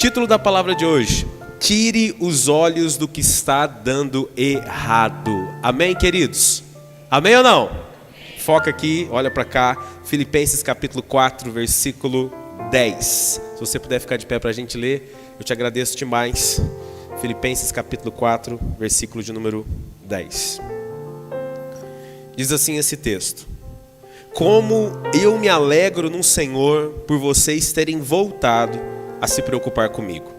Título da palavra de hoje: tire os olhos do que está dando errado. Amém, queridos? Amém ou não? Foca aqui, olha para cá. Filipenses capítulo 4, versículo 10. Se você puder ficar de pé para a gente ler, eu te agradeço demais. Filipenses capítulo 4, versículo de número 10. Diz assim esse texto: como eu me alegro no Senhor por vocês terem voltado a se preocupar comigo.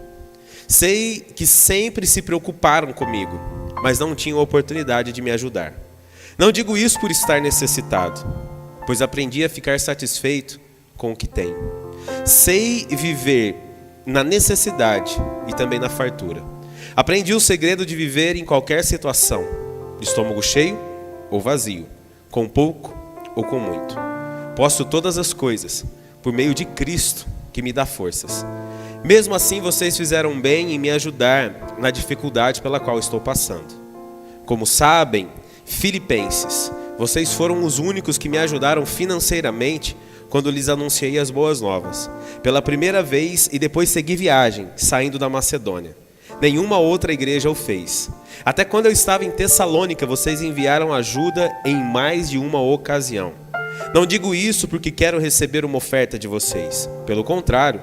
Sei que sempre se preocuparam comigo, mas não tinham oportunidade de me ajudar. Não digo isso por estar necessitado, pois aprendi a ficar satisfeito com o que tenho. Sei viver na necessidade e também na fartura. Aprendi o segredo de viver em qualquer situação, de estômago cheio ou vazio, com pouco ou com muito. Posso todas as coisas por meio de Cristo que me dá forças. Mesmo assim, vocês fizeram bem em me ajudar na dificuldade pela qual estou passando. Como sabem, Filipenses, vocês foram os únicos que me ajudaram financeiramente quando lhes anunciei as boas novas. Pela primeira vez e depois segui viagem, saindo da Macedônia. Nenhuma outra igreja o fez. Até quando eu estava em Tessalônica, vocês enviaram ajuda em mais de uma ocasião. Não digo isso porque quero receber uma oferta de vocês. Pelo contrário,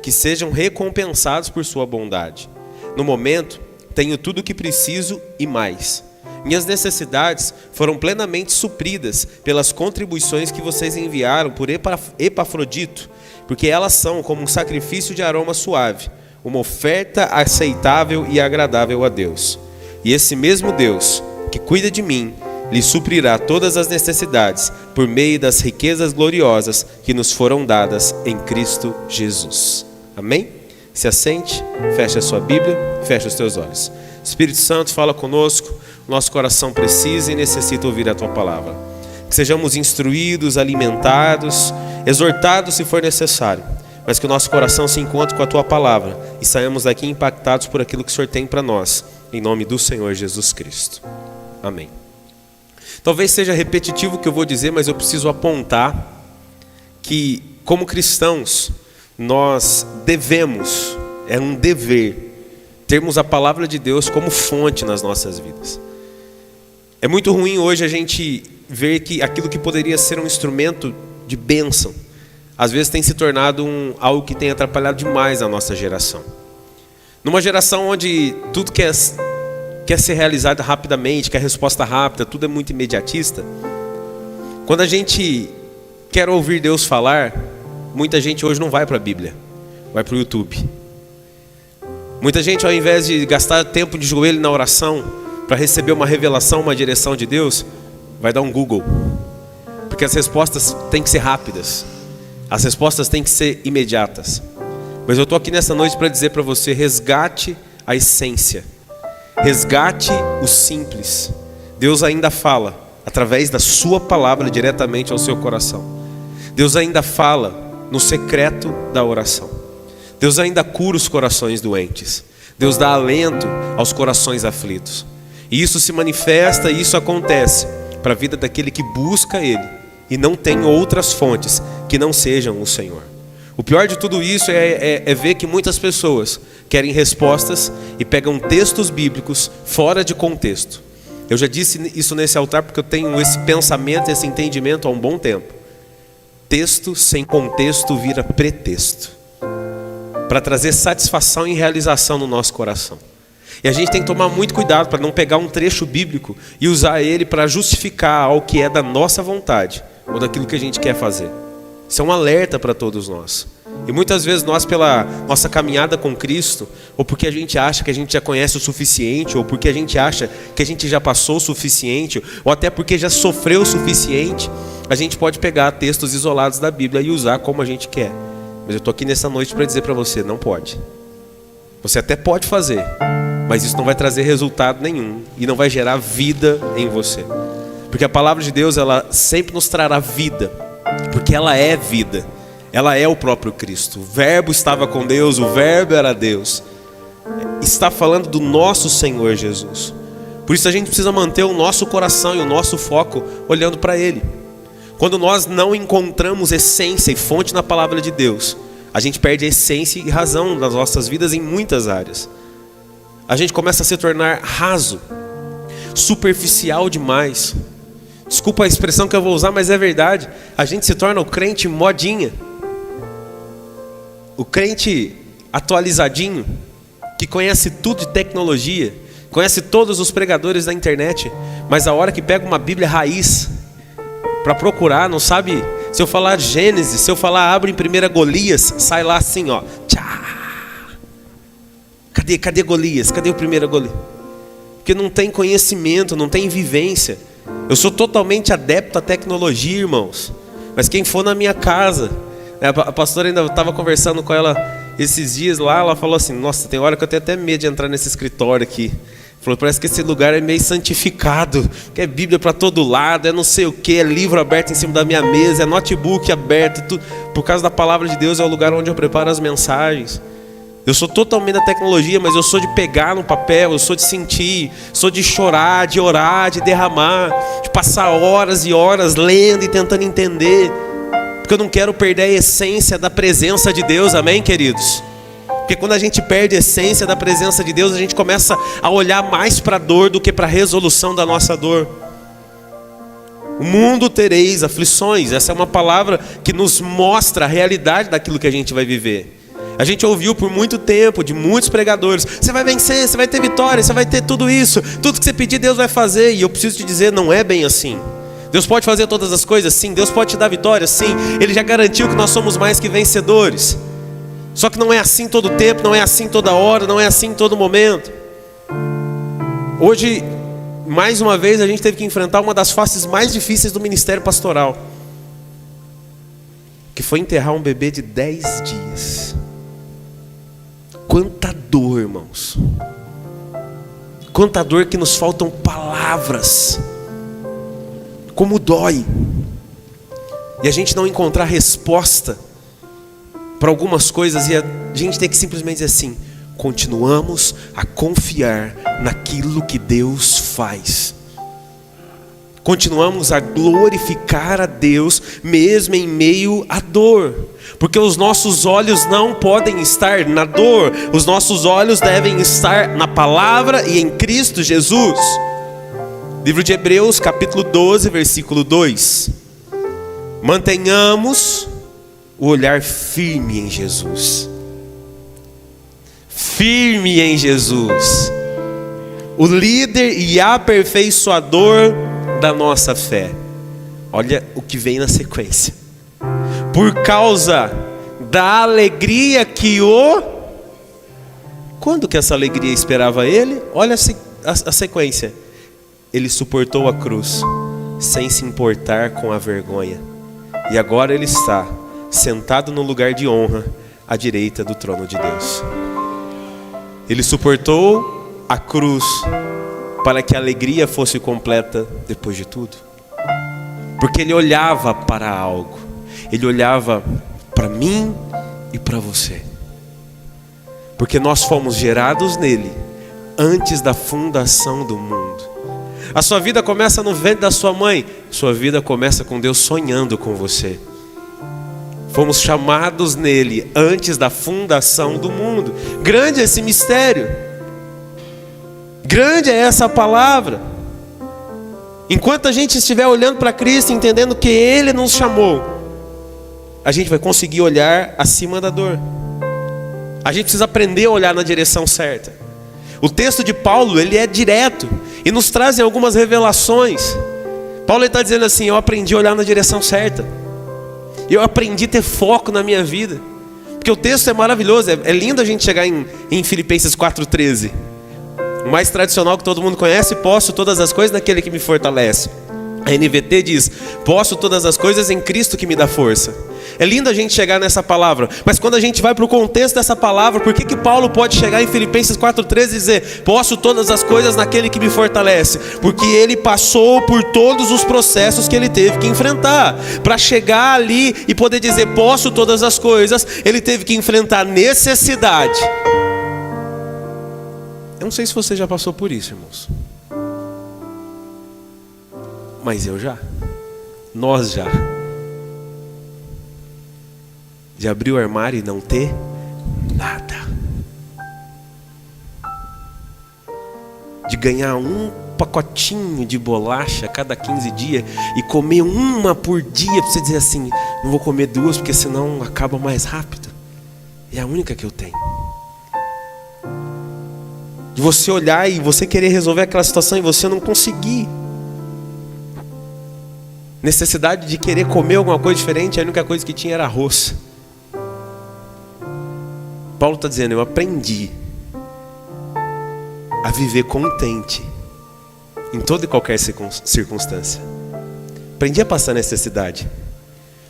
que sejam recompensados por sua bondade. No momento, tenho tudo o que preciso e mais. Minhas necessidades foram plenamente supridas pelas contribuições que vocês enviaram por Epafrodito, porque elas são como um sacrifício de aroma suave, uma oferta aceitável e agradável a Deus. E esse mesmo Deus, que cuida de mim, lhe suprirá todas as necessidades por meio das riquezas gloriosas que nos foram dadas em Cristo Jesus. Amém? Se assente, feche a sua Bíblia, feche os teus olhos. Espírito Santo, fala conosco. Nosso coração precisa e necessita ouvir a tua palavra. Que sejamos instruídos, alimentados, exortados se for necessário, mas que o nosso coração se encontre com a tua palavra e saímos daqui impactados por aquilo que o Senhor tem para nós, em nome do Senhor Jesus Cristo. Amém. Talvez seja repetitivo o que eu vou dizer, mas eu preciso apontar que, como cristãos, nós devemos, é um dever, termos a palavra de Deus como fonte nas nossas vidas. É muito ruim hoje a gente ver que aquilo que poderia ser um instrumento de bênção, às vezes tem se tornado algo que tem atrapalhado demais a nossa geração. Numa geração onde tudo quer ser realizado rapidamente, quer resposta rápida, tudo é muito imediatista. Quando a gente quer ouvir Deus falar, muita gente hoje não vai para a Bíblia, vai para o YouTube. Muita gente, ao invés de gastar tempo de joelho na oração para receber uma revelação, uma direção de Deus, vai dar um Google. Porque as respostas têm que ser rápidas. As respostas têm que ser imediatas. Mas eu estou aqui nessa noite para dizer para você: resgate a essência. Resgate o simples. Deus ainda fala através da sua palavra diretamente ao seu coração. Deus ainda fala no secreto da oração. Deus ainda cura os corações doentes. Deus dá alento aos corações aflitos. E isso se manifesta e isso acontece para a vida daquele que busca Ele e não tem outras fontes que não sejam o Senhor. O pior de tudo isso é ver que muitas pessoas querem respostas e pegam textos bíblicos fora de contexto. Eu já disse isso nesse altar porque eu tenho esse pensamento, esse entendimento há um bom tempo. Texto sem contexto vira pretexto, para trazer satisfação e realização no nosso coração. E a gente tem que tomar muito cuidado para não pegar um trecho bíblico e usar ele para justificar algo que é da nossa vontade ou daquilo que a gente quer fazer. Isso é um alerta para todos nós. E muitas vezes nós, pela nossa caminhada com Cristo, ou porque a gente acha que a gente já conhece o suficiente, ou porque a gente acha que a gente já passou o suficiente, ou até porque já sofreu o suficiente, a gente pode pegar textos isolados da Bíblia e usar como a gente quer. Mas eu estou aqui nessa noite para dizer para você: não pode. Você até pode fazer, mas isso não vai trazer resultado nenhum e não vai gerar vida em você. Porque a palavra de Deus, ela sempre nos trará vida, porque ela é vida. Ela é o próprio Cristo. O Verbo estava com Deus, o Verbo era Deus. Está falando do nosso Senhor Jesus. Por isso a gente precisa manter o nosso coração e o nosso foco olhando para Ele. Quando nós não encontramos essência e fonte na palavra de Deus, A gente perde a essência e razão das nossas vidas em muitas áreas. A gente começa a se tornar raso, superficial demais. Desculpa a expressão que eu vou usar, mas é verdade. A gente se torna o crente modinha, o crente atualizadinho, que conhece tudo de tecnologia, conhece todos os pregadores da internet, mas a hora que pega uma Bíblia raiz para procurar, não sabe. Se eu falar Gênesis, se eu falar abre em 1 Golias, sai lá assim, ó. Tchá. Cadê Golias? Cadê o 1 Golias? Porque não tem conhecimento, não tem vivência. Eu sou totalmente adepto à tecnologia, irmãos. Mas quem for na minha casa, a pastora ainda estava conversando com ela esses dias lá, ela falou assim, nossa, tem hora que eu tenho até medo de entrar nesse escritório aqui. Falou, parece que esse lugar é meio santificado, que é Bíblia para todo lado, é não sei o que, é livro aberto em cima da minha mesa, é notebook aberto, tudo. Por causa da palavra de Deus é o lugar onde eu preparo as mensagens. Eu sou totalmente da tecnologia, mas eu sou de pegar no papel, eu sou de sentir, sou de chorar, de orar, de derramar, de passar horas e horas lendo e tentando entender, porque eu não quero perder a essência da presença de Deus, amém, queridos? Porque quando a gente perde a essência da presença de Deus, a gente começa a olhar mais para a dor do que para a resolução da nossa dor. O mundo tereis aflições, essa é uma palavra que nos mostra a realidade daquilo que a gente vai viver. A gente ouviu por muito tempo de muitos pregadores, você vai vencer, você vai ter vitória, você vai ter tudo isso, tudo que você pedir Deus vai fazer. E eu preciso te dizer, não é bem assim. Deus pode fazer todas as coisas? Sim. Deus pode te dar vitória? Sim. Ele já garantiu que nós somos mais que vencedores. Só que não é assim todo tempo, não é assim toda hora, não é assim todo momento. Hoje, mais uma vez, a gente teve que enfrentar uma das faces mais difíceis do ministério pastoral, que foi enterrar um bebê de 10 dias. Quanta dor, irmãos. Quanta dor que nos faltam palavras. Como dói. E a gente não encontrar resposta para algumas coisas, e a gente tem que simplesmente dizer assim, continuamos a confiar naquilo que Deus faz. Continuamos a glorificar a Deus mesmo em meio à dor, porque os nossos olhos não podem estar na dor, os nossos olhos devem estar na palavra e em Cristo Jesus. Livro de Hebreus, capítulo 12, versículo 2. Mantenhamos o olhar firme em Jesus. Firme em Jesus, o líder e aperfeiçoador da nossa fé. Olha o que vem na sequência. Por causa da alegria que Quando que essa alegria esperava ele? Olha a sequência. Ele suportou a cruz, sem se importar com a vergonha. E agora ele está sentado no lugar de honra, à direita do trono de Deus. Ele suportou a cruz para que a alegria fosse completa depois de tudo. Porque ele olhava para algo. Ele olhava para mim e para você. Porque nós fomos gerados nele antes da fundação do mundo. A sua vida começa no ventre da sua mãe. Sua vida começa com Deus sonhando com você. Fomos chamados nele antes da fundação do mundo. Grande é esse mistério. Grande é essa palavra. Enquanto a gente estiver olhando para Cristo, entendendo que Ele nos chamou, a gente vai conseguir olhar acima da dor. A gente precisa aprender a olhar na direção certa. O texto de Paulo, ele é direto e nos traz algumas revelações. Paulo está dizendo assim, eu aprendi a olhar na direção certa. Eu aprendi a ter foco na minha vida. Porque o texto é maravilhoso, é lindo a gente chegar em Filipenses 4,13. O mais tradicional que todo mundo conhece, posso todas as coisas naquele que me fortalece. A NVT diz, posso todas as coisas em Cristo que me dá força. É lindo a gente chegar nessa palavra, mas quando a gente vai para o contexto dessa palavra, por que Paulo pode chegar em Filipenses 4,13 e dizer, posso todas as coisas naquele que me fortalece? Porque ele passou por todos os processos que ele teve que enfrentar. Para chegar ali e poder dizer, posso todas as coisas, ele teve que enfrentar necessidade. Eu não sei se você já passou por isso, irmãos. Mas eu já. Nós já. de abrir o armário e não ter nada. De ganhar um pacotinho de bolacha a cada 15 dias e comer uma por dia, para você dizer assim, não vou comer duas porque senão acaba mais rápido. É a única que eu tenho. De você olhar e você querer resolver aquela situação e você não conseguir. Necessidade de querer comer alguma coisa diferente, a única coisa que tinha era arroz. Paulo está dizendo, eu aprendi a viver contente em toda e qualquer circunstância. Aprendi a passar necessidade.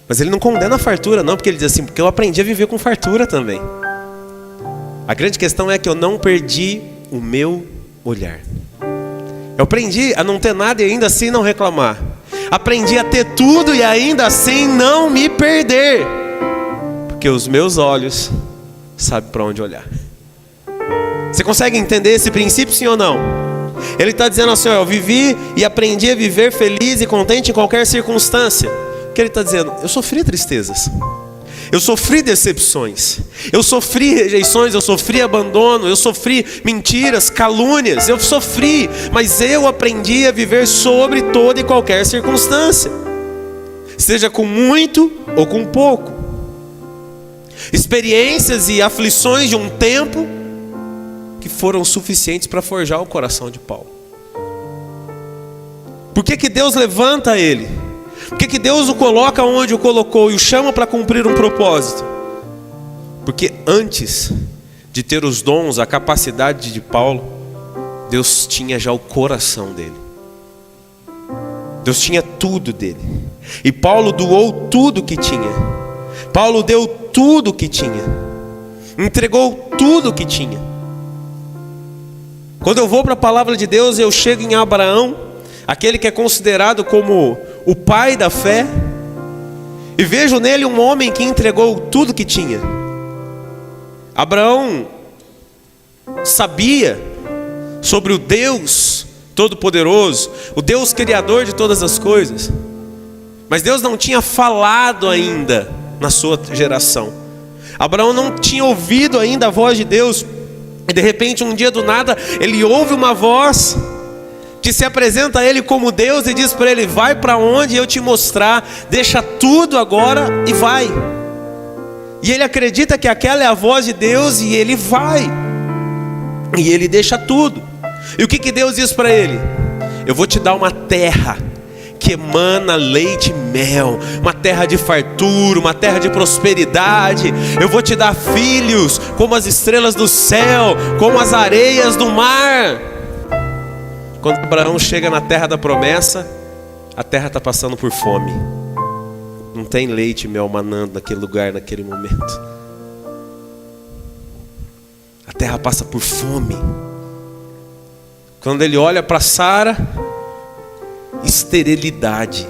Mas ele não condena a fartura não, porque ele diz assim, porque eu aprendi a viver com fartura também. A grande questão é que eu não perdi o meu olhar. Eu aprendi a não ter nada e ainda assim não reclamar. Aprendi a ter tudo e ainda assim não me perder. Porque os meus olhos sabem para onde olhar. Você consegue entender esse princípio, sim ou não? Ele está dizendo assim, eu vivi e aprendi a viver feliz e contente em qualquer circunstância. O que ele está dizendo? Eu sofri tristezas. Eu sofri decepções. Eu sofri rejeições, eu sofri abandono, eu sofri mentiras, calúnias. Eu sofri, mas eu aprendi a viver sobre toda e qualquer circunstância. Seja com muito ou com pouco. Experiências e aflições de um tempo que foram suficientes para forjar o coração de Paulo. Por que Deus levanta ele? Por que Deus o coloca onde o colocou e o chama para cumprir um propósito? Porque antes de ter os dons, a capacidade de Paulo, Deus tinha já o coração dele. Deus tinha tudo dele. E Paulo doou tudo que tinha. Paulo deu tudo que tinha. Entregou tudo que tinha. Quando eu vou para a palavra de Deus, eu chego em Abraão, aquele que é considerado como o pai da fé, e vejo nele um homem que entregou tudo que tinha. Abraão sabia sobre o Deus Todo-Poderoso, o Deus Criador de todas as coisas, mas Deus não tinha falado ainda na sua geração. Abraão não tinha ouvido ainda a voz de Deus, e de repente um dia do nada, ele ouve uma voz que se apresenta a ele como Deus e diz para ele, vai para onde eu te mostrar, deixa tudo agora e vai. E ele acredita que aquela é a voz de Deus e ele vai. E ele deixa tudo. E o que Deus diz para ele? Eu vou te dar uma terra que emana leite e mel, uma terra de fartura, uma terra de prosperidade. Eu vou te dar filhos como as estrelas do céu, como as areias do mar. Quando Abraão chega na terra da promessa, a terra está passando por fome. Não tem leite e mel manando naquele lugar, naquele momento. A terra passa por fome. Quando ele olha para Sara, esterilidade.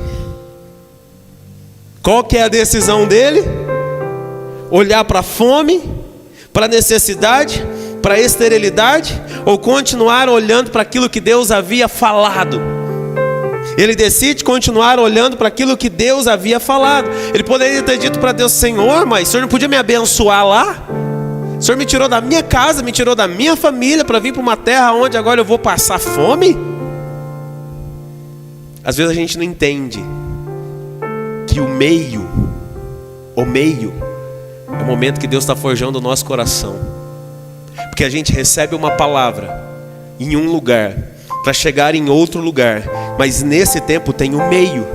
Qual que é a decisão dele? Olhar para a fome, para a necessidade, para a esterilidade, ou continuar olhando para aquilo que Deus havia falado? Ele decide continuar olhando para aquilo que Deus havia falado. Ele poderia ter dito para Deus, Senhor, mas o Senhor não podia me abençoar lá? O Senhor me tirou da minha casa, me tirou da minha família para vir para uma terra onde agora eu vou passar fome? Às vezes a gente não entende que o meio é o momento que Deus está forjando o nosso coração. Porque a gente recebe uma palavra em um lugar para chegar em outro lugar, mas nesse tempo tem um meio.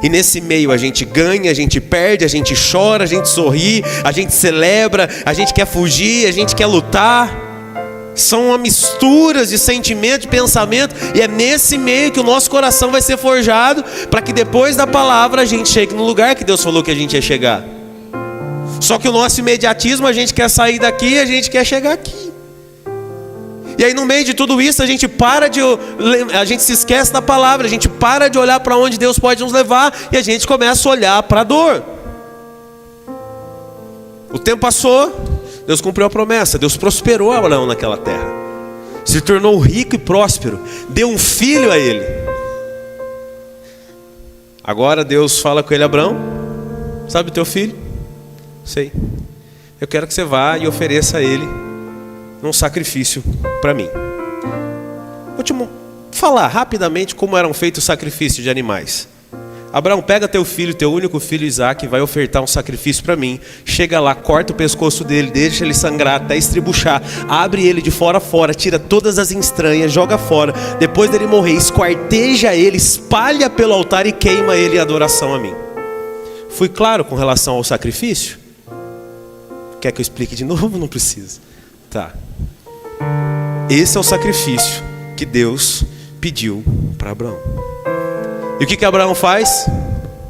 E nesse meio a gente ganha, a gente perde, a gente chora, a gente sorri, a gente celebra, a gente quer fugir, a gente quer lutar. São uma mistura de sentimento, de pensamento, e é nesse meio que o nosso coração vai ser forjado, para que depois da palavra a gente chegue no lugar que Deus falou que a gente ia chegar. Só que o nosso imediatismo, a gente quer sair daqui, a gente quer chegar aqui. E aí no meio de tudo isso a gente se esquece da palavra, a gente para de olhar para onde Deus pode nos levar, e a gente começa a olhar para a dor. O tempo passou, Deus cumpriu a promessa, Deus prosperou Abraão naquela terra, se tornou rico e próspero, deu um filho a ele. Agora Deus fala com ele, Abraão, sabe o teu filho? Sei. Eu quero que você vá e ofereça a ele um sacrifício para mim. Vou te falar rapidamente como eram feitos os sacrifícios de animais. Abraão, pega teu filho, teu único filho Isaque, vai ofertar um sacrifício para mim. Chega lá, corta o pescoço dele, deixa ele sangrar até estribuchar, abre ele de fora a fora, tira todas as entranhas, joga fora. Depois dele morrer, esquarteja ele, espalha pelo altar e queima ele em adoração a mim. Fui claro com relação ao sacrifício? Quer que eu explique de novo? Não precisa. Tá. Esse é o sacrifício que Deus pediu para Abraão. E o que Abraão faz?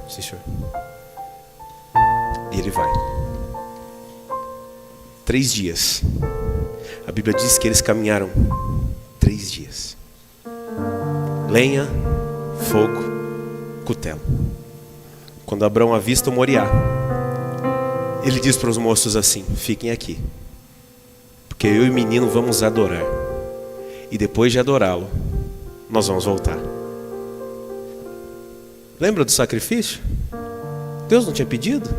Sim, senhor. E ele vai. 3 dias. A Bíblia diz que eles caminharam 3 dias. Lenha, fogo, cutelo. Quando Abraão avista o Moriá, ele diz para os moços assim: fiquem aqui, porque eu e o menino vamos adorar. E depois de adorá-lo, nós vamos voltar. Lembra do sacrifício? Deus não tinha pedido?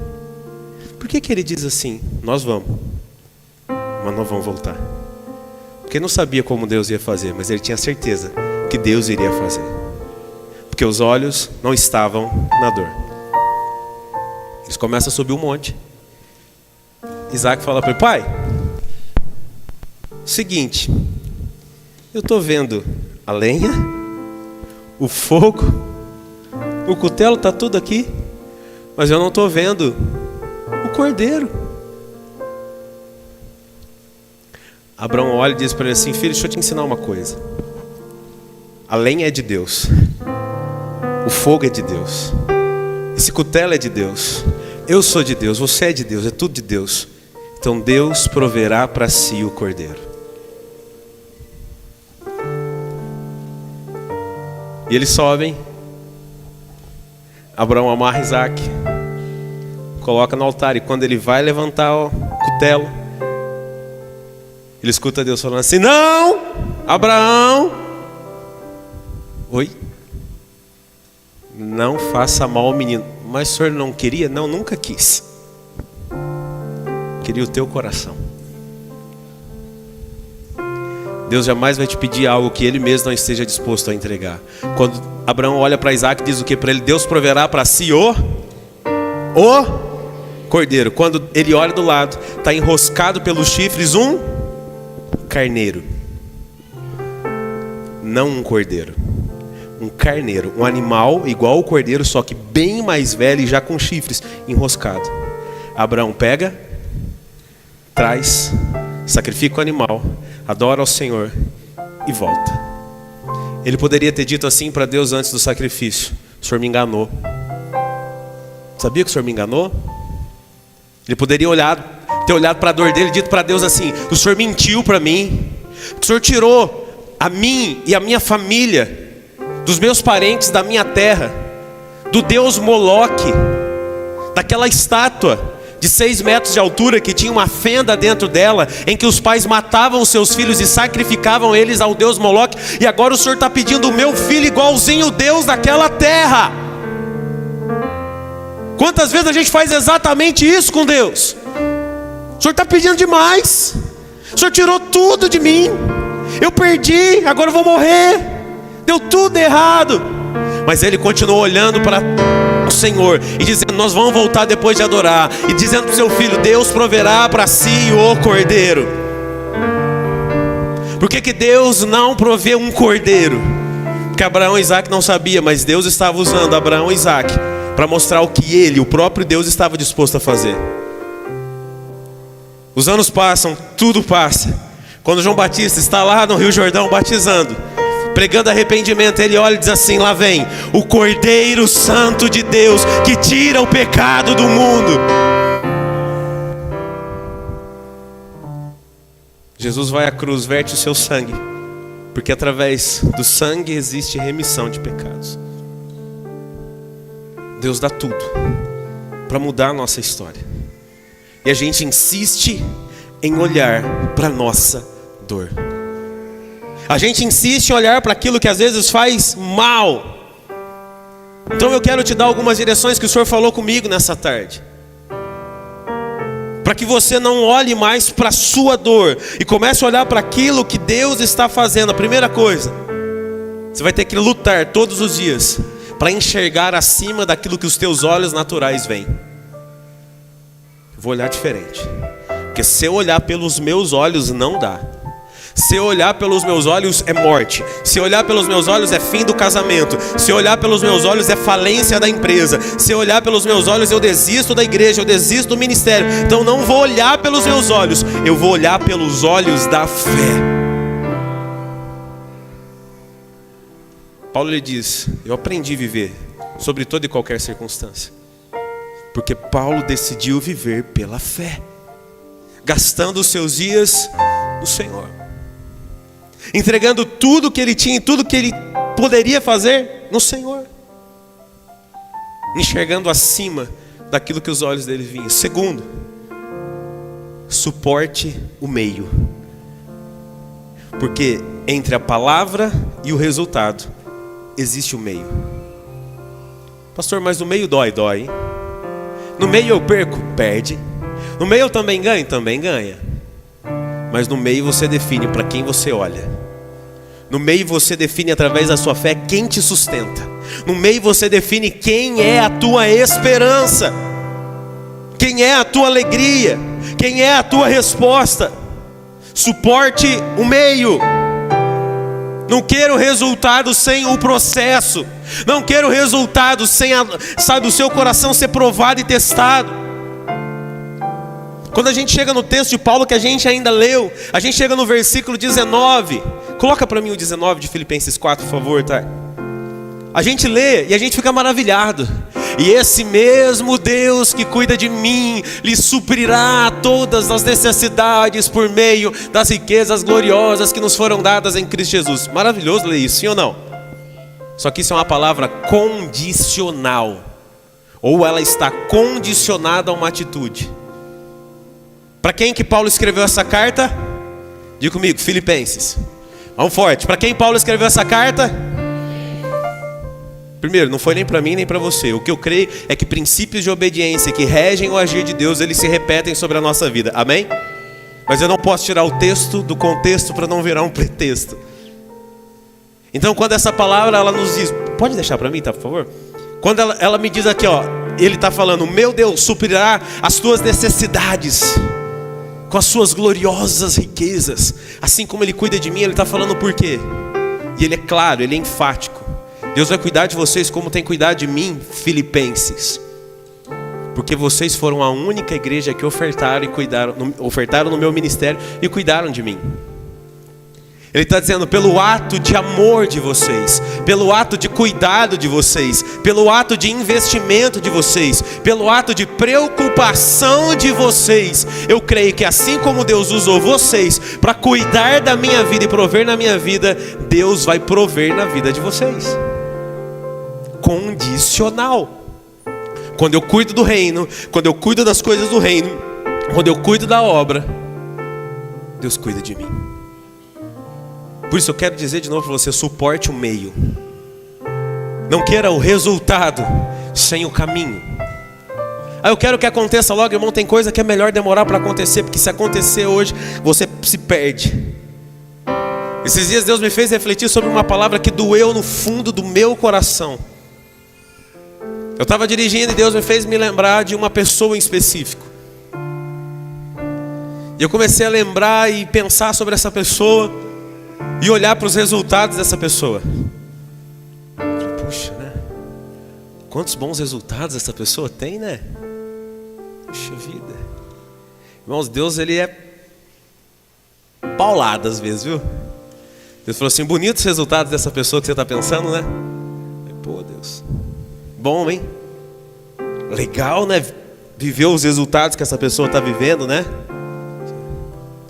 Por que ele diz assim? Nós vamos, mas não vamos voltar. Porque ele não sabia como Deus ia fazer, mas ele tinha certeza que Deus iria fazer. Porque os olhos não estavam na dor. Eles começam a subir um monte. Isaac fala para ele: pai, seguinte, eu estou vendo a lenha, o fogo, o cutelo, está tudo aqui, mas eu não estou vendo o cordeiro. Abraão olha e diz para ele assim: filho, deixa eu te ensinar uma coisa. A lenha é de Deus, o fogo é de Deus, esse cutelo é de Deus, eu sou de Deus, você é de Deus, é tudo de Deus. Então Deus proverá para si o cordeiro. E eles sobem. Abraão amarra Isaque, coloca no altar, e quando ele vai levantar o cutelo, ele escuta Deus falando assim: não, Abraão, oi, não faça mal ao menino. Mas o senhor não queria? Não, nunca quis. Queria o teu coração. Deus jamais vai te pedir algo que Ele mesmo não esteja disposto a entregar. Quando Abraão olha para Isaque, diz o que para ele? Deus proverá para si o cordeiro. Quando ele olha do lado, está enroscado pelos chifres um carneiro. Não um cordeiro. Um carneiro, um animal igual ao cordeiro, só que bem mais velho e já com chifres, enroscado. Abraão pega, traz, sacrifica o animal, adora ao Senhor e volta. Ele poderia ter dito assim para Deus antes do sacrifício: o Senhor me enganou. Sabia que o Senhor me enganou? Ele poderia ter olhado para a dor dele e dito para Deus assim: o Senhor mentiu para mim, o Senhor tirou a mim e a minha família dos meus parentes, da minha terra, do Deus Moloque, daquela estátua de 6 metros de altura que tinha uma fenda dentro dela, em que os pais matavam os seus filhos e sacrificavam eles ao Deus Moloque. E agora o Senhor está pedindo o meu filho igualzinho o Deus daquela terra. Quantas vezes a gente faz exatamente isso com Deus? O Senhor está pedindo demais. O Senhor tirou tudo de mim, eu perdi, agora eu vou morrer. Deu tudo errado. Mas ele continuou olhando para o Senhor e dizendo: nós vamos voltar depois de adorar. E dizendo para o seu filho: Deus proverá para si o cordeiro. Por que Deus não provê um cordeiro? Porque Abraão e Isaque não sabia, mas Deus estava usando Abraão e Isaque para mostrar o que ele, o próprio Deus, estava disposto a fazer. Os anos passam, tudo passa. Quando João Batista está lá no Rio Jordão batizando, pregando arrependimento, ele olha e diz assim: lá vem o Cordeiro Santo de Deus, que tira o pecado do mundo. Jesus vai à cruz, verte o seu sangue, porque através do sangue existe remissão de pecados. Deus dá tudo para mudar a nossa história, e a gente insiste em olhar para a nossa dor. A gente insiste em olhar para aquilo que às vezes faz mal. Então eu quero te dar algumas direções que o Senhor falou comigo nessa tarde. para que você não olhe mais para a sua dor e comece a olhar para aquilo que Deus está fazendo. A primeira coisa, você vai ter que lutar todos os dias para enxergar acima daquilo que os teus olhos naturais veem. Eu vou olhar diferente, porque se eu olhar pelos meus olhos não dá. Se eu olhar pelos meus olhos é morte. Se eu olhar pelos meus olhos é fim do casamento. Se eu olhar pelos meus olhos é falência da empresa. Se eu olhar pelos meus olhos eu desisto da igreja, eu desisto do ministério. Então não vou olhar pelos meus olhos, eu vou olhar pelos olhos da fé. Paulo lhe diz: eu aprendi a viver sobre toda e qualquer circunstância, porque Paulo decidiu viver pela fé, gastando os seus dias no Senhor, entregando tudo que ele tinha e tudo que ele poderia fazer no Senhor, enxergando acima daquilo que os olhos dele vinham. Segundo, suporte o meio, porque entre a palavra e o resultado existe o meio. Pastor, mas no meio dói, hein? No meio eu perco, perde. No meio eu também ganha. Mas no meio você define para quem você olha. No meio você define através da sua fé quem te sustenta. No meio você define quem é a tua esperança, quem é a tua alegria, quem é a tua resposta. Suporte o meio. Não quero resultado sem o processo. Não quero resultado sem o seu coração ser provado e testado. Quando a gente chega no texto de Paulo que a gente ainda leu, a gente chega no versículo 19. Coloca para mim o 19 de Filipenses 4, por favor, tá? A gente lê e a gente fica maravilhado. E esse mesmo Deus que cuida de mim lhe suprirá todas as necessidades por meio das riquezas gloriosas que nos foram dadas em Cristo Jesus. Maravilhoso ler isso, sim ou não? Só que isso é uma palavra condicional, ou ela está condicionada a uma atitude. Para quem que Paulo escreveu essa carta? Diga comigo, Filipenses. Vamos forte. Para quem Paulo escreveu essa carta? Primeiro, não foi nem para mim nem para você. O que eu creio é que princípios de obediência que regem o agir de Deus, eles se repetem sobre a nossa vida. Amém? Mas eu não posso tirar o texto do contexto para não virar um pretexto. Então quando essa palavra ela nos diz, pode deixar para mim, tá, por favor? Quando ela me diz aqui, ó, ele está falando, meu Deus suprirá as tuas necessidades com as suas gloriosas riquezas, assim como ele cuida de mim. Ele está falando por quê? E ele é claro, ele é enfático. Deus vai cuidar de vocês como tem cuidado de mim, Filipenses, porque vocês foram a única igreja que ofertaram no meu ministério e cuidaram de mim. Ele está dizendo, pelo ato de amor de vocês, pelo ato de cuidado de vocês, pelo ato de investimento de vocês, pelo ato de preocupação de vocês, eu creio que assim como Deus usou vocês para cuidar da minha vida e prover na minha vida, Deus vai prover na vida de vocês. Condicional. Quando eu cuido do reino, quando eu cuido das coisas do reino, quando eu cuido da obra, Deus cuida de mim. Por isso eu quero dizer de novo para você, suporte o meio. Não queira o resultado sem o caminho. Eu quero que aconteça logo, irmão. Tem coisa que é melhor demorar para acontecer, porque se acontecer hoje, você se perde. Esses dias Deus me fez refletir sobre uma palavra que doeu no fundo do meu coração. Eu estava dirigindo e Deus me fez me lembrar de uma pessoa em específico. E eu comecei a lembrar e pensar sobre essa pessoa e olhar para os resultados dessa pessoa. Puxa, né? Quantos bons resultados essa pessoa tem, né? Puxa vida. Irmãos, Deus ele é paulado às vezes, viu? Deus falou assim, bonitos resultados dessa pessoa que você está pensando, né? Pô, Deus, bom, hein? Legal, né? Viver os resultados que essa pessoa está vivendo, né?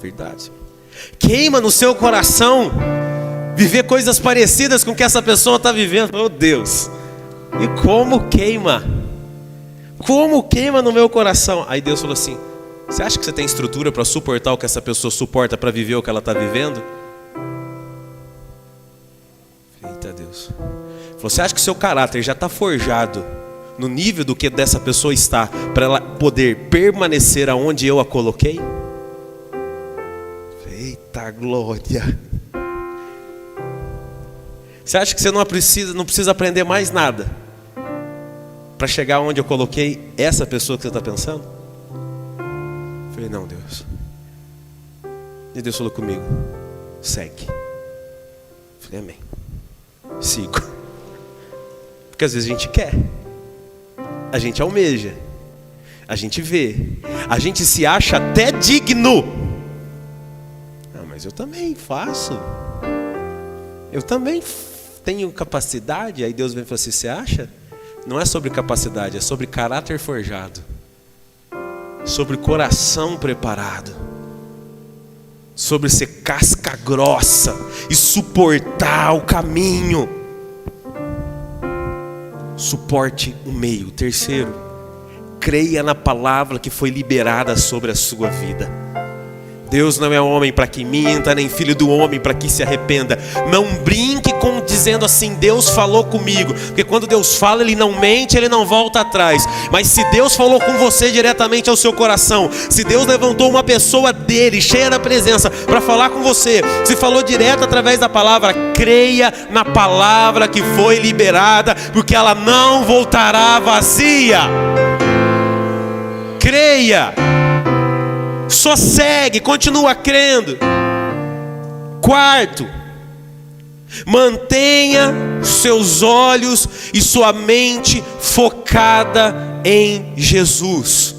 Verdade. Queima no seu coração viver coisas parecidas com o que essa pessoa está vivendo. Oh Deus, e como queima. Como queima no meu coração. Aí Deus falou assim, você acha que você tem estrutura para suportar o que essa pessoa suporta, para viver o que ela está vivendo? Eita Deus. Falou, você acha que seu caráter já está forjado no nível do que dessa pessoa está, para ela poder permanecer aonde eu a coloquei? Eita glória! Você acha que você não precisa aprender mais nada para chegar onde eu coloquei essa pessoa que você está pensando? Eu falei, não, Deus. E Deus falou comigo, segue. Eu falei, amém. Sigo. Porque às vezes a gente quer, a gente almeja, a gente vê, a gente se acha até digno. Ah, mas eu também faço. Eu também tenho capacidade. Aí Deus vem e fala assim, você acha? Não é sobre capacidade, é sobre caráter forjado, sobre coração preparado, sobre ser casca grossa e suportar o caminho. Suporte o meio. Terceiro, creia na palavra que foi liberada sobre a sua vida. Deus não é homem para que minta, nem filho do homem para que se arrependa. Não brinque com dizendo assim, Deus falou comigo. Porque quando Deus fala, Ele não mente, Ele não volta atrás. Mas se Deus falou com você diretamente ao seu coração, se Deus levantou uma pessoa dele, cheia da presença, para falar com você, se falou direto através da palavra, creia na palavra que foi liberada, porque ela não voltará vazia. Creia. Só segue, continua crendo. Quarto, mantenha seus olhos e sua mente focada em Jesus.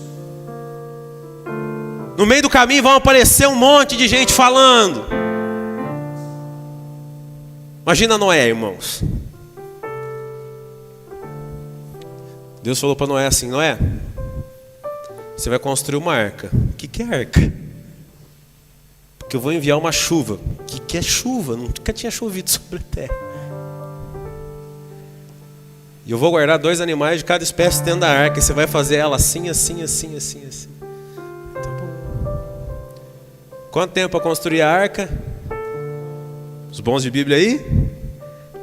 No meio do caminho vão aparecer um monte de gente falando. Imagina Noé, irmãos. Deus falou para Noé assim, Noé, você vai construir uma arca. O que é arca? Porque eu vou enviar uma chuva. O que é chuva? Nunca tinha chovido sobre a terra. E eu vou guardar 2 animais de cada espécie dentro da arca. E você vai fazer ela assim, assim, assim, assim, assim. Tá bom. Quanto tempo para construir a arca? Os bons de Bíblia aí?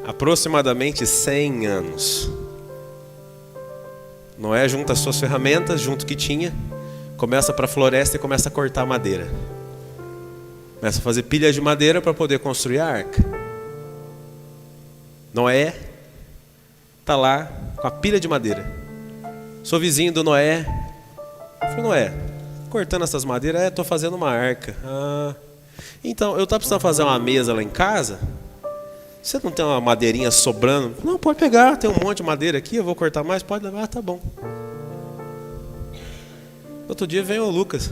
Aproximadamente 100 anos. Noé junta as suas ferramentas, junto o que tinha, começa para a floresta e começa a cortar madeira. Começa a fazer pilhas de madeira para poder construir a arca. Noé está lá com a pilha de madeira. Sou vizinho do Noé. Eu falei, Noé, cortando essas madeiras, estou fazendo uma arca. Então, eu estou precisando fazer uma mesa lá em casa. Você não tem uma madeirinha sobrando? Não, pode pegar, tem um monte de madeira aqui, eu vou cortar mais, pode levar, tá bom. Outro dia veio o Lucas.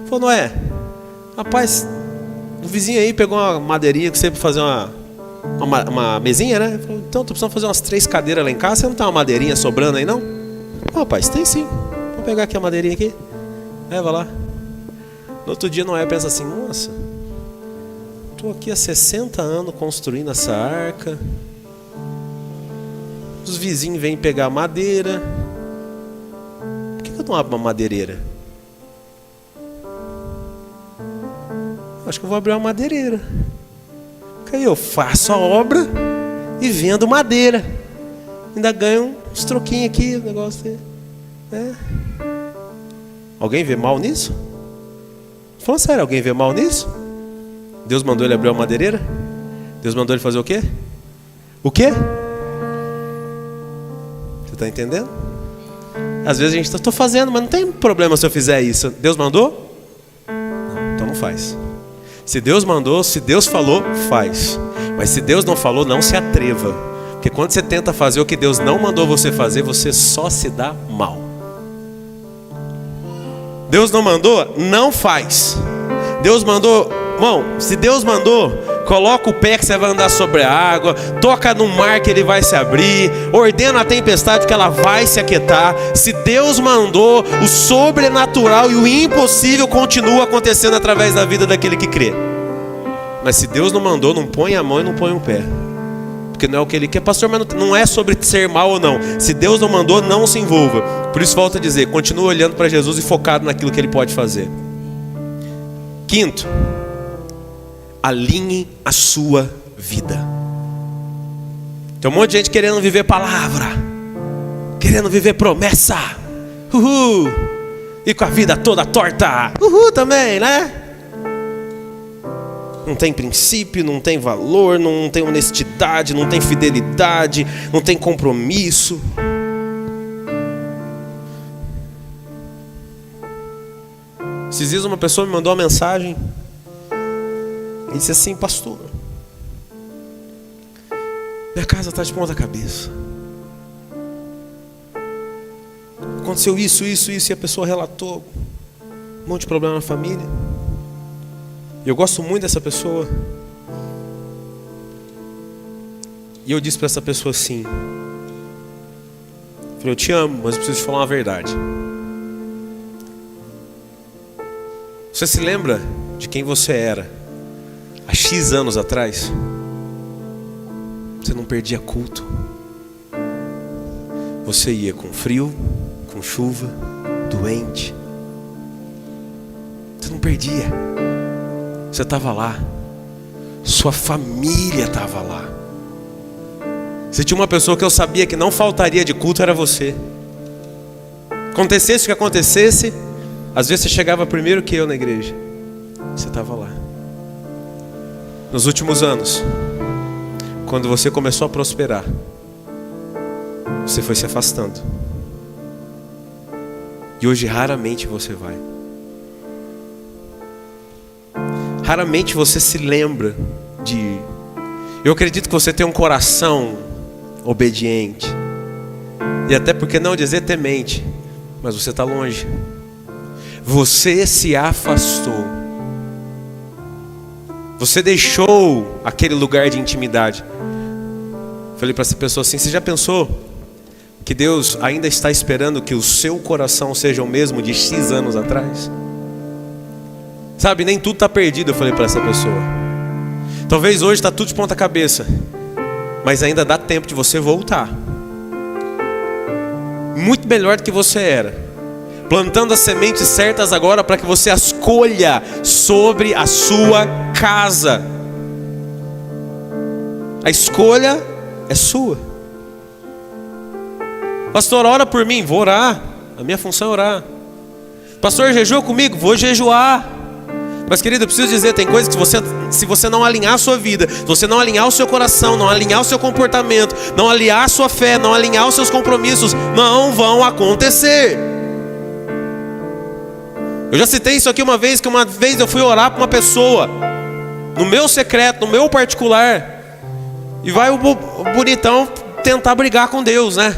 Falou, Noé, rapaz, o vizinho aí pegou uma madeirinha que você pra fazer uma mesinha, né? Falou, então, tô precisando fazer umas 3 cadeiras lá em casa, você não tem uma madeirinha sobrando aí, não? Rapaz, tem sim. Vou pegar aqui a madeirinha aqui. Leva lá. No outro dia Noé pensa assim, nossa, estou aqui há 60 anos construindo essa arca. Os vizinhos vêm pegar madeira. Por que eu não abro uma madeireira? Acho que eu vou abrir uma madeireira. Porque aí eu faço a obra e vendo madeira. Ainda ganho uns troquinhos aqui, o negócio. Alguém vê mal nisso? Falando sério, alguém vê mal nisso? Deus mandou ele abrir uma madeireira? Deus mandou ele fazer o quê? O quê? Você está entendendo? Às vezes a gente está, estou fazendo, mas não tem problema se eu fizer isso. Deus mandou? Não, então não faz. Se Deus mandou, se Deus falou, faz. Mas se Deus não falou, não se atreva. Porque quando você tenta fazer o que Deus não mandou você fazer, você só se dá mal. Deus não mandou, não faz. Deus mandou, irmão, se Deus mandou, coloca o pé que você vai andar sobre a água, toca no mar que ele vai se abrir, ordena a tempestade que ela vai se aquietar. Se Deus mandou, o sobrenatural e o impossível continua acontecendo através da vida daquele que crê. Mas se Deus não mandou, não põe a mão e não põe o pé, porque não é o que ele quer. Pastor, mas não é sobre ser mal ou não. Se Deus não mandou, não se envolva. Por isso volto a dizer, continue olhando para Jesus e focado naquilo que ele pode fazer. Quinto, alinhe a sua vida. Tem um monte de gente querendo viver palavra, querendo viver promessa, uhul, e com a vida toda torta, uhul também, né? Não tem princípio, não tem valor, não tem honestidade, não tem fidelidade, não tem compromisso. Esses dias uma pessoa me mandou uma mensagem e disse assim: pastor, minha casa está de ponta cabeça. Aconteceu isso, e a pessoa relatou um monte de problema na família. Eu gosto muito dessa pessoa. E eu disse para essa pessoa assim: falei, eu te amo, mas eu preciso te falar uma verdade. Você se lembra de quem você era há X anos atrás? Você não perdia culto. Você ia com frio, com chuva, doente. Você não perdia. Você estava lá. Sua família estava lá. Se tinha uma pessoa que eu sabia que não faltaria de culto, era você. Acontecesse o que acontecesse, às vezes você chegava primeiro que eu na igreja. Você estava lá. Nos últimos anos, quando você começou a prosperar, você foi se afastando. E hoje raramente você vai. Raramente você se lembra de ir. Eu acredito que você tem um coração obediente. E até porque não dizer temente, mas você está longe. Você se afastou. Você deixou aquele lugar de intimidade. Falei para essa pessoa assim: você já pensou que Deus ainda está esperando que o seu coração seja o mesmo de X anos atrás? Sabe, nem tudo está perdido, eu falei para essa pessoa. Talvez hoje está tudo de ponta cabeça, mas ainda dá tempo de você voltar. Muito melhor do que você era. Plantando as sementes certas agora para que você as colha sobre a sua casa. A escolha é sua. Pastor, ora por mim. Vou orar. A minha função é orar. Pastor, jejua comigo. Vou jejuar. Mas querido, eu preciso dizer, tem coisas que se você não alinhar a sua vida, se você não alinhar o seu coração, não alinhar o seu comportamento, não alinhar a sua fé, não alinhar os seus compromissos, não vão acontecer. Eu já citei isso aqui uma vez, que uma vez eu fui orar para uma pessoa, no meu secreto, no meu particular, e vai o bonitão tentar brigar com Deus, né?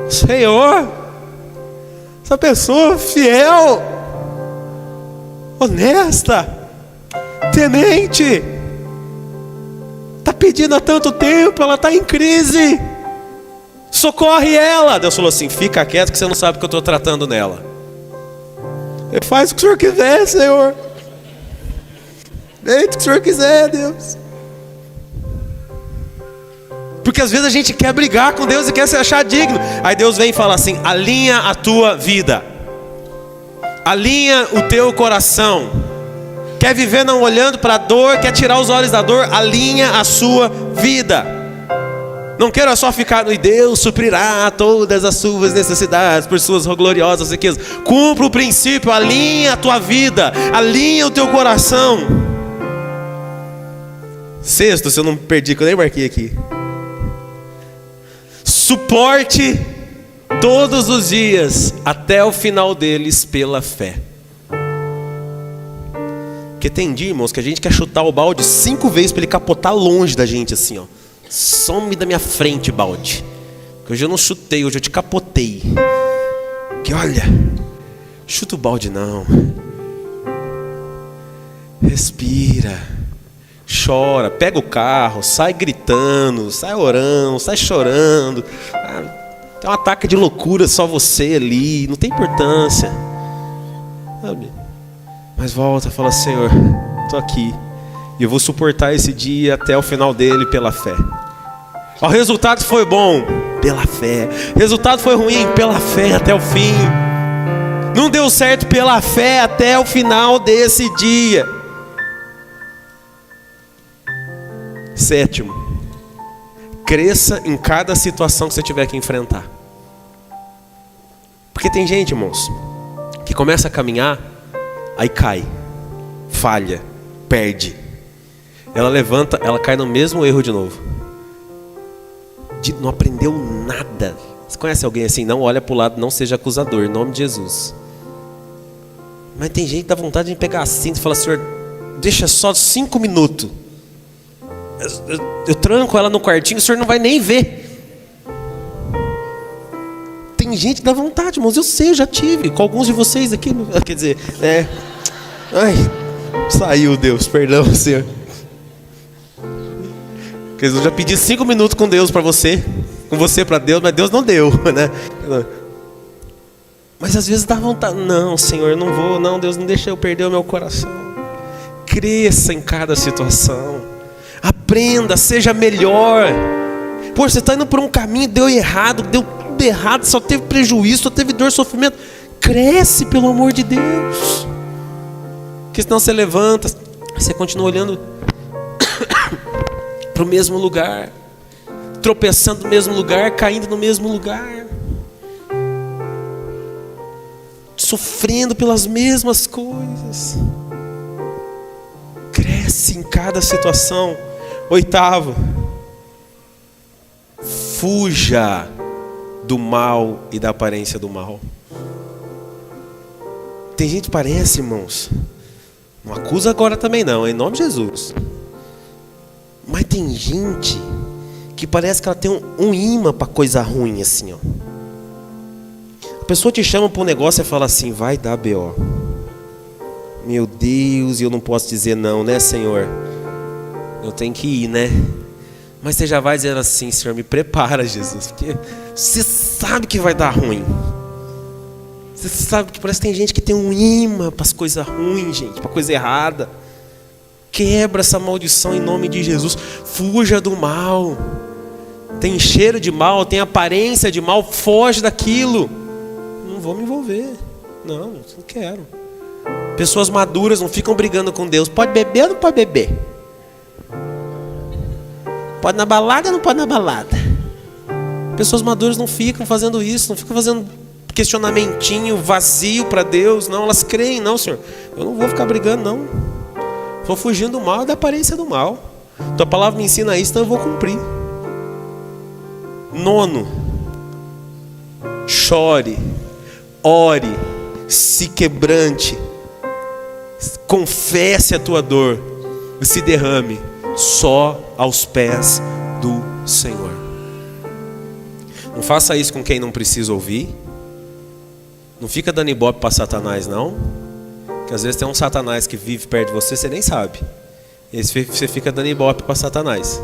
Senhor, essa pessoa fiel, honesta, temente, está pedindo há tanto tempo, ela está em crise, socorre ela. Deus falou assim: fica quieto que você não sabe o que eu estou tratando nela. Ele faz o que o Senhor quiser, Senhor. Feito o que o Senhor quiser, Deus. Porque às vezes a gente quer brigar com Deus e quer se achar digno. Aí Deus vem e fala assim: alinha a tua vida, alinha o teu coração. Quer viver não olhando para a dor, quer tirar os olhos da dor, alinha a sua vida. Não quero só ficar no: e Deus suprirá todas as suas necessidades por suas gloriosas riquezas. Cumpra o princípio, alinha a tua vida, alinha o teu coração. Sexto, se eu não perdi, que eu nem marquei aqui. Suporte todos os dias até o final deles pela fé. Porque tem dia, irmãos, que a gente quer chutar o balde 5 vezes para ele capotar longe da gente, assim, ó. Some da minha frente, balde. Que hoje eu não chutei, hoje eu te capotei. Que olha, chuta o balde não. Respira, chora, pega o carro, sai gritando, sai orando, sai chorando. Tem um ataque de loucura só você ali, não tem importância, sabe? Mas volta, fala: Senhor, estou aqui e eu vou suportar esse dia até o final dele pela fé. O resultado foi bom, pela fé. O resultado foi ruim, pela fé até o fim. Não deu certo, pela fé até o final desse dia. Sétimo, cresça em cada situação que você tiver que enfrentar. Porque tem gente, irmãos, que começa a caminhar, aí cai, falha, perde. Ela levanta, ela cai no mesmo erro de novo. Não aprendeu nada. Você conhece alguém assim? Não olha para o lado, não seja acusador, em nome de Jesus. Mas tem gente que dá vontade de pegar a cinta e falar: Senhor, deixa só 5 minutos. Eu tranco ela no quartinho, o Senhor não vai nem ver. Tem gente que dá vontade, irmãos. Eu sei, eu já tive com alguns de vocês aqui. Quer dizer, ai, saiu Deus, perdão, Senhor. Eu já pedi 5 minutos com Deus para você, com você para Deus, mas Deus não deu, né? Mas às vezes dá vontade. Não, Senhor, eu não vou. Não, Deus, não deixa eu perder o meu coração. Cresça em cada situação. Aprenda, seja melhor. Pô, você está indo por um caminho, deu errado, deu tudo errado, só teve prejuízo, só teve dor, sofrimento. Cresce, pelo amor de Deus. Porque senão você levanta, você continua olhando para o mesmo lugar, tropeçando no mesmo lugar, caindo no mesmo lugar, sofrendo pelas mesmas coisas. Cresce em cada situação. 8º, fuja do mal e da aparência do mal. Tem gente que parece, irmãos, não acusa agora também não, em nome de Jesus. Mas tem gente que parece que ela tem um imã para coisa ruim assim, ó. A pessoa te chama para um negócio e fala assim: vai dar B.O. Meu Deus, eu não posso dizer não, né, Senhor? Eu tenho que ir, né? Mas você já vai dizendo assim: Senhor, me prepara, Jesus, porque você sabe que vai dar ruim. Você sabe que parece que tem gente que tem um imã para as coisas ruins, gente, para coisa errada. Quebra essa maldição em nome de Jesus. Fuja do mal. Tem cheiro de mal, tem aparência de mal, foge daquilo. Não vou me envolver. Não quero. Pessoas maduras não ficam brigando com Deus. Pode beber ou não pode beber? Pode ir na balada ou não pode ir na balada? Pessoas maduras não ficam fazendo isso, não ficam fazendo questionamentinho vazio para Deus. Não, elas creem. Não, Senhor, eu não vou ficar brigando, não. Vou fugindo do mal e da aparência do mal. Tua palavra me ensina isso, então eu vou cumprir. 9, chore, ore, se quebrante, confesse a tua dor e se derrame só aos pés do Senhor. Não faça isso com quem não precisa ouvir. Não fica dando ibope para Satanás, não. Porque às vezes tem um Satanás que vive perto de você, você nem sabe. E você fica dando ibope para Satanás.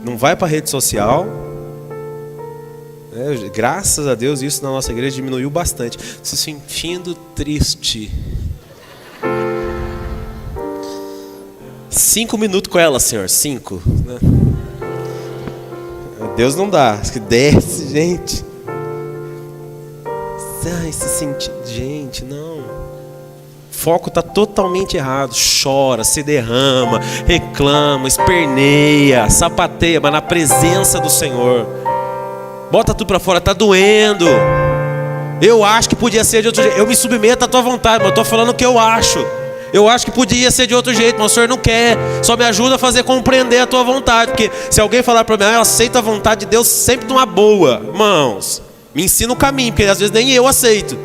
Não vai para a rede social. Graças a Deus isso na nossa igreja diminuiu bastante. Se sentindo triste. 5 minutos com ela, Senhor. 5. Deus não dá. Desce, gente. Ai, se sentir. Gente, não. Foco está totalmente errado. Chora, se derrama, reclama, esperneia, sapateia, mas na presença do Senhor. Bota tudo para fora, tá doendo. Eu acho que podia ser de outro jeito. Eu me submeto à tua vontade, mas eu estou falando o que eu acho. Eu acho que podia ser de outro jeito, mas o Senhor não quer. Só me ajuda a fazer compreender a tua vontade. Porque se alguém falar para mim: eu aceito a vontade de Deus sempre de uma boa. Irmãos, me ensina o caminho, porque às vezes nem eu aceito.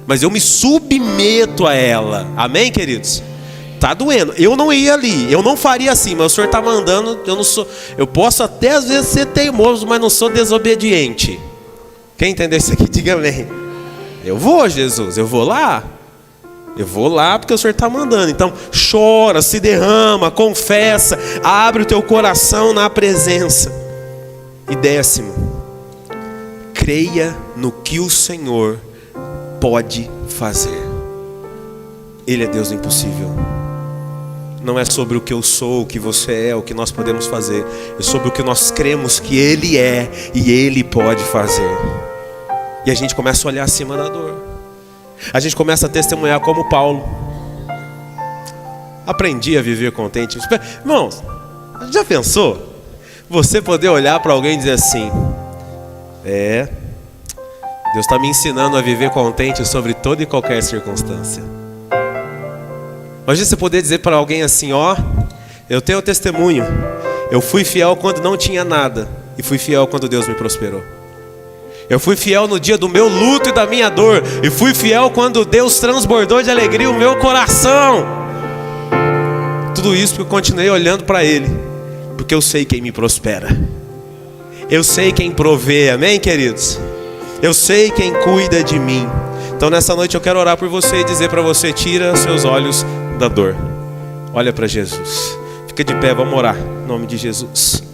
Mas eu me submeto a ela. Amém, queridos? Tá doendo. Eu não ia ali, eu não faria assim, mas o Senhor está mandando. Eu não sou. Eu posso até às vezes ser teimoso, mas não sou desobediente. Quem entendeu isso aqui, diga amém. Eu vou, Jesus, eu vou lá. Eu vou lá porque o Senhor está mandando. Então chora, se derrama, confessa, abre o teu coração na presença. E 10º, creia no que o Senhor pode fazer. Ele é Deus do impossível. Não é sobre o que eu sou, o que você é, o que nós podemos fazer. É sobre o que nós cremos que Ele é e Ele pode fazer. E a gente começa a olhar acima da dor. A gente começa a testemunhar como Paulo. Aprendi a viver contente. Irmãos, já pensou? Você poder olhar para alguém e dizer assim: Deus está me ensinando a viver contente sobre toda e qualquer circunstância. Hoje você poder dizer para alguém assim, ó, eu tenho testemunho. Eu fui fiel quando não tinha nada e fui fiel quando Deus me prosperou. Eu fui fiel no dia do meu luto e da minha dor e fui fiel quando Deus transbordou de alegria o meu coração. Tudo isso porque eu continuei olhando para Ele, porque eu sei quem me prospera. Eu sei quem provê, amém, queridos? Eu sei quem cuida de mim. Então nessa noite eu quero orar por você e dizer para você, tira seus olhos da dor. Olha para Jesus. Fica de pé, vamos orar, em nome de Jesus.